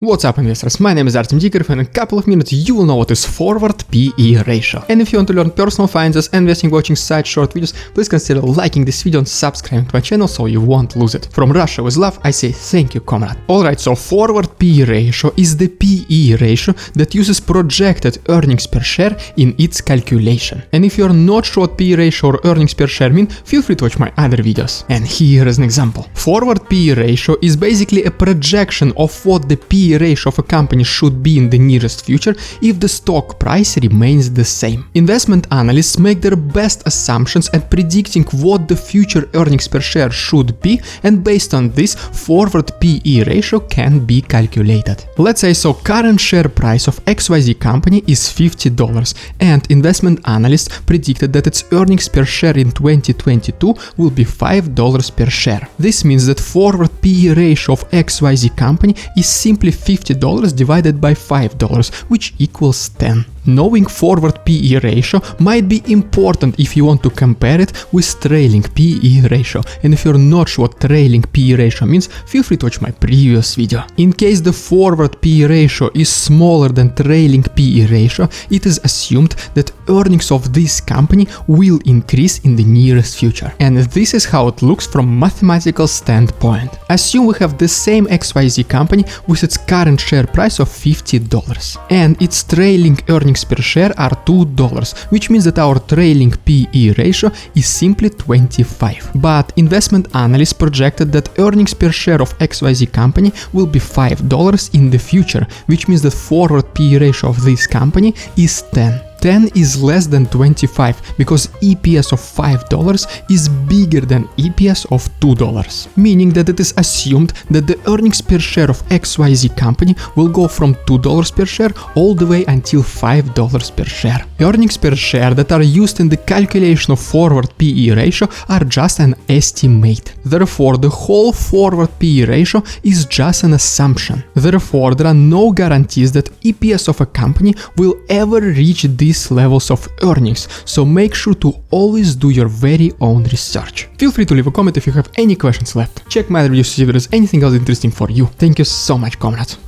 What's up, investors? My name is Artem Dikarov, and in a couple of minutes you will know what is forward PE ratio. And if you want to learn personal finance and investing watching such short videos, please consider liking this video and subscribing to my channel so you won't lose it. From Russia with love, I say thank you, comrade. Alright, so forward PE ratio is the PE ratio that uses projected earnings per share in its calculation. And if you're not sure what PE ratio or earnings per share mean, feel free to watch my other videos. And here is an example. Forward PE ratio is basically a projection of what the PE ratio of a company should be in the nearest future if the stock price remains the same. Investment analysts make their best assumptions at predicting what the future earnings per share should be, and based on this, forward PE ratio can be calculated. Let's say so current share price of XYZ company is $50, and investment analysts predicted that its earnings per share in 2022 will be $5 per share. This means that forward PE ratio of XYZ company is simply $50 divided by $5, which equals 10. Knowing forward PE ratio might be important if you want to compare it with trailing PE ratio, and if you're not sure what trailing PE ratio means, feel free to watch my previous video. In case the forward PE ratio is smaller than trailing PE ratio, it is assumed that earnings of this company will increase in the nearest future. And this is how it looks from mathematical standpoint. Assume we have the same XYZ company with its current share price of $50, and its trailing earnings per share are $2, which means that our trailing PE ratio is simply 25. But investment analysts projected that earnings per share of XYZ company will be $5 in the future, which means that forward PE ratio of this company is 10. 10 is less than 25 because EPS of $5 is bigger than EPS of $2, meaning that it is assumed that the earnings per share of XYZ company will go from $2 per share all the way until $5 per share. Earnings per share that are used in the calculation of forward PE ratio are just an estimate. Therefore, the whole forward PE ratio is just an assumption. Therefore, there are no guarantees that EPS of a company will ever reach these levels of earnings, so make sure to always do your very own research. Feel free to leave a comment if you have any questions left. Check my other videos to see if there is anything else interesting for you. Thank you so much, comrades.